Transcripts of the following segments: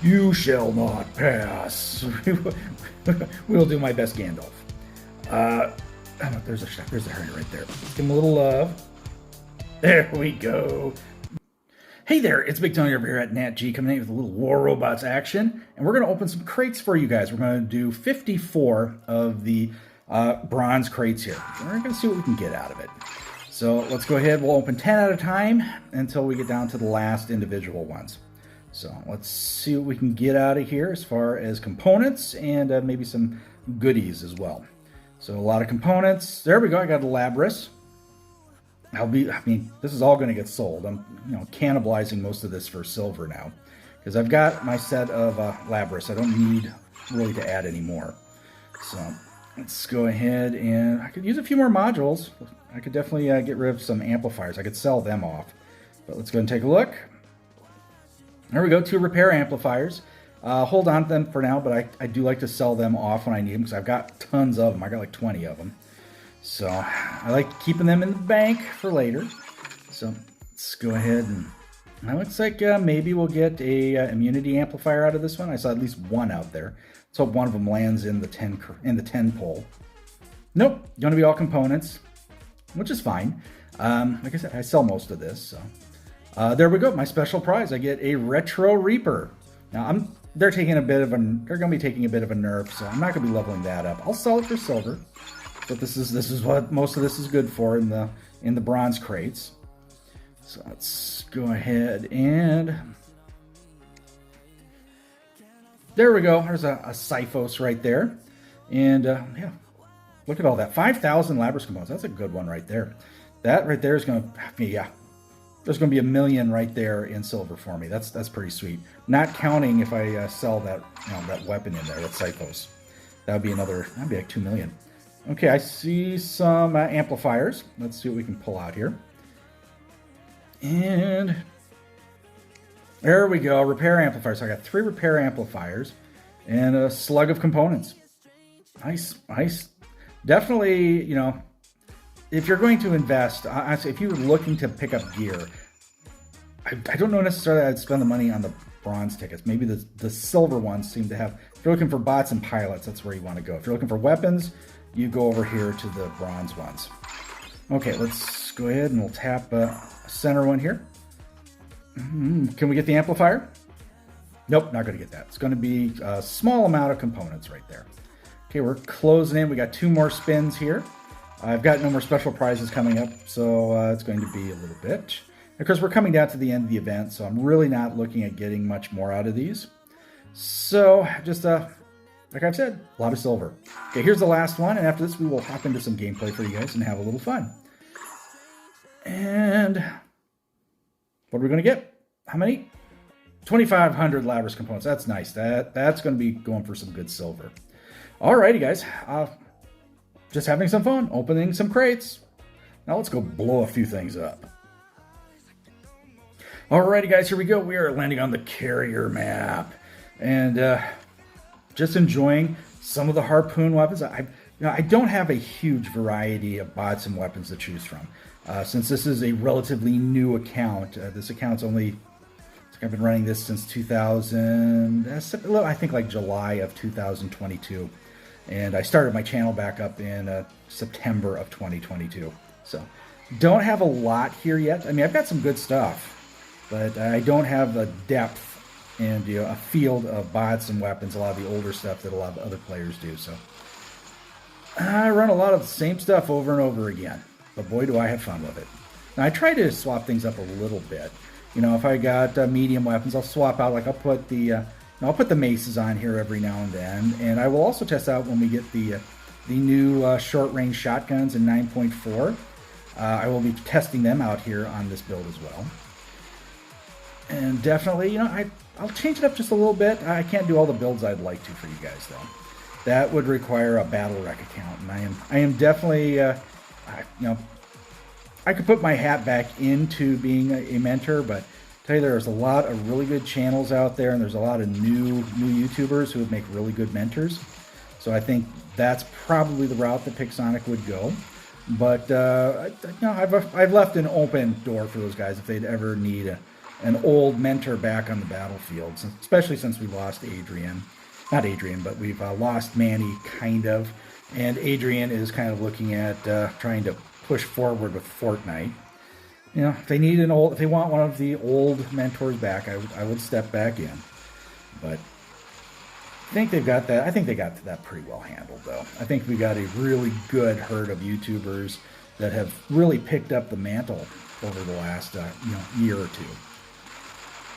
You shall not pass. We'll do my best, Gandalf. There's a hermit right there. Let's give him a little love. There we go. Hey there, it's Big Tony over here at Nat G, coming in with a little War Robots action, and we're going to open some crates for you guys. We're going to do 54 of the bronze crates here. We're going to see what we can get out of it. So let's go ahead. We'll open 10 at a time until we get down to the last individual ones. So let's see what we can get out of here as far as components and maybe some goodies as well. So a lot of components. There we go. I got a Labras. This is all going to get sold. I'm, cannibalizing most of this for silver now because I've got my set of Labras. I don't need really to add any more. So let's go ahead and I could use a few more modules. I could definitely get rid of some amplifiers. I could sell them off. But let's go and take a look. There we go, 2 repair amplifiers. Hold on to them for now, but I do like to sell them off when I need them because I've got tons of them. I got like 20 of them. So I like keeping them in the bank for later. So let's go ahead and it looks like maybe we'll get a immunity amplifier out of this one. I saw at least one out there. Let's hope one of them lands in the 10 pole. Nope, going to be all components, which is fine. Like I said, I sell most of this. So there we go. My special prize. I get a Retro Reaper. Now they're going to be taking a bit of a nerf, so I'm not going to be leveling that up. I'll sell it for silver. But this is what most of this is good for in the bronze crates. So let's go ahead and there we go. There's a Sipho's right there, and yeah, look at all that 5,000 Labras components. That's a good one right there. That right there is going to be there's going to be 1 million right there in silver for me. That's pretty sweet. Not counting if I sell that that weapon in there, that Sipho's. That'd be like 2 million. Okay, I see some amplifiers. Let's see what we can pull out here. And there we go, repair amplifiers. So I got 3 repair amplifiers and a slug of components. Nice. Definitely, if you're going to invest, if you're looking to pick up gear, I don't know necessarily I'd spend the money on the bronze tickets. Maybe the silver ones seem to have, if you're looking for bots and pilots, that's where you want to go. If you're looking for weapons, you go over here to the bronze ones. Okay, let's go ahead and we'll tap a center one here. Can we get the amplifier? Nope, not going to get that. It's going to be a small amount of components right there. Okay, we're closing in. We got 2 more spins here. I've got no more special prizes coming up, so it's going to be a little bit. Of course, we're coming down to the end of the event, so I'm really not looking at getting much more out of these. So just like I've said, a lot of silver. Okay, here's the last one, and after this we will hop into some gameplay for you guys and have a little fun. And what are we going to get? How many? 2,500 Labras components. That's nice. That's going to be going for some good silver. Alrighty, guys. Just having some fun, opening some crates. Now let's go blow a few things up. Alrighty, guys, here we go. We are landing on the carrier map. And just enjoying some of the harpoon weapons. I don't have a huge variety of bots and weapons to choose from. Since this is a relatively new account, this account's I've been running this since 2000, I think like July of 2022. And I started my channel back up in September of 2022. So don't have a lot here yet. I mean, I've got some good stuff, but I don't have the depth and a field of bots and weapons, a lot of the older stuff that a lot of other players do. So I run a lot of the same stuff over and over again, but boy, do I have fun with it. Now I try to swap things up a little bit. If I got medium weapons, I'll swap out. Like I'll put the maces on here every now and then, and I will also test out when we get the new short-range shotguns in 9.4. I will be testing them out here on this build as well. And definitely, I'll change it up just a little bit. I can't do all the builds I'd like to for you guys, though. That would require a Battle Wreck account, and I am definitely, I could put my hat back into being a mentor, but I tell you, there's a lot of really good channels out there, and there's a lot of new YouTubers who would make really good mentors. So I think that's probably the route that Pixonic would go. But I've left an open door for those guys if they'd ever need an old mentor back on the battlefield, especially since we lost Adrian. Not Adrian, but we've lost Manny, kind of. And Adrian is kind of looking at trying to push forward with Fortnite. You know, if they want one of the old mentors back, I would step back in. But I think they've got that. I think they got that pretty well handled, though. I think we got a really good herd of YouTubers that have really picked up the mantle over the last year or two.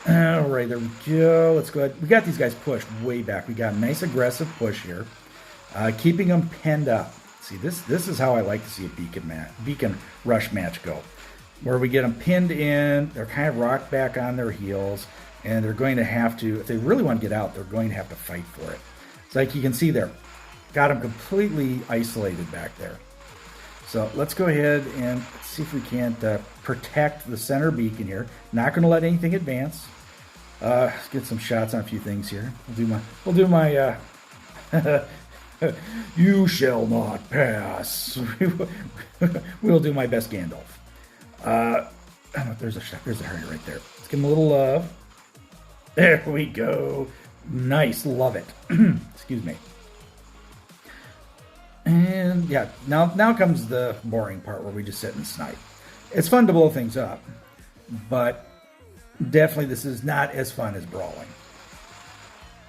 All right, there we go. Let's go ahead. We got these guys pushed way back. We got a nice aggressive push here, keeping them pinned up. See, this is how I like to see a beacon rush match go, where we get them pinned in. They're kind of rocked back on their heels. And they're going to have to, if they really want to get out, they're going to have to fight for it. It's like you can see there, got them completely isolated back there. So let's go ahead and see if we can't protect the center beacon here. Not going to let anything advance. Let's get some shots on a few things here. We'll do my you shall not pass. We'll do my best Gandalf. There's a hurry right there. Let's give him a little love. There we go. Nice. Love it. Excuse me. And yeah, now comes the boring part where we just sit and snipe. It's fun to blow things up, but definitely this is not as fun as brawling.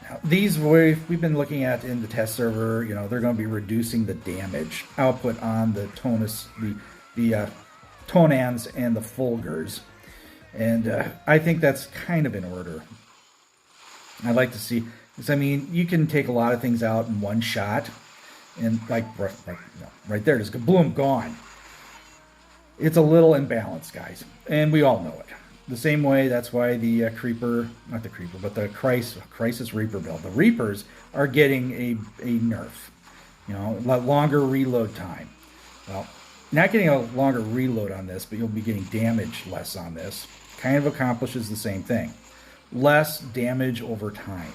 Now, these we've been looking at in the test server, you know, they're going to be reducing the damage output on the the Tonans and the Fulgurs. And I think that's kind of in order. I like to see, because I mean, you can take a lot of things out in one shot, and like right there, just boom, gone. It's a little imbalanced, guys, and we all know it. The same way, that's why the the Crisis Reaper build, the Reapers are getting a nerf. You know, longer reload time. Well, not getting a longer reload on this, but you'll be getting damage less on this. Kind of accomplishes the same thing. Less damage over time.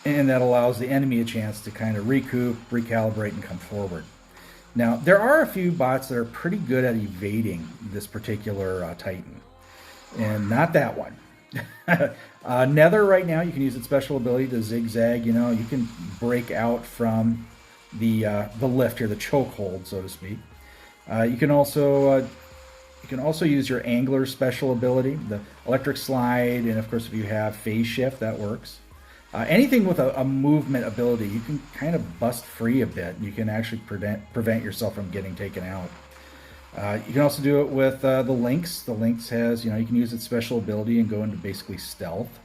And that allows the enemy a chance to kind of recoup, recalibrate, and come forward. Now, there are a few bots that are pretty good at evading this particular Titan. And not that one. Nether right now, you can use its special ability to zigzag. You know, you can break out from the lift here, the chokehold, so to speak. You can also use your angler special ability, the electric slide, and of course if you have phase shift, that works. Anything with a movement ability, you can kind of bust free a bit. You can actually prevent yourself from getting taken out. You can also do it with the Lynx. The Lynx has, you can use its special ability and go into basically stealth.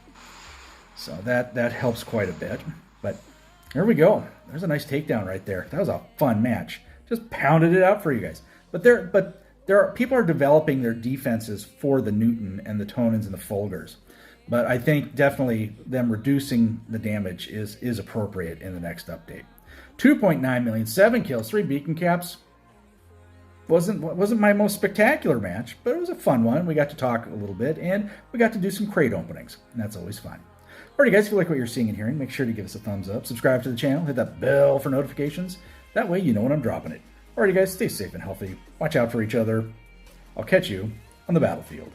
So that helps quite a bit. But there we go. There's a nice takedown right there. That was a fun match. Just pounded it out for you guys. People are developing their defenses for the Newton and the Tonans and the Fulgurs. But I think definitely them reducing the damage is appropriate in the next update. 2.9 million, 7 kills, 3 beacon caps. Wasn't my most spectacular match, but it was a fun one. We got to talk a little bit, and we got to do some crate openings, and that's always fun. Alrighty guys, if you like what you're seeing and hearing, make sure to give us a thumbs up, subscribe to the channel, hit that bell for notifications. That way you know when I'm dropping it. Alrighty guys, stay safe and healthy. Watch out for each other. I'll catch you on the battlefield.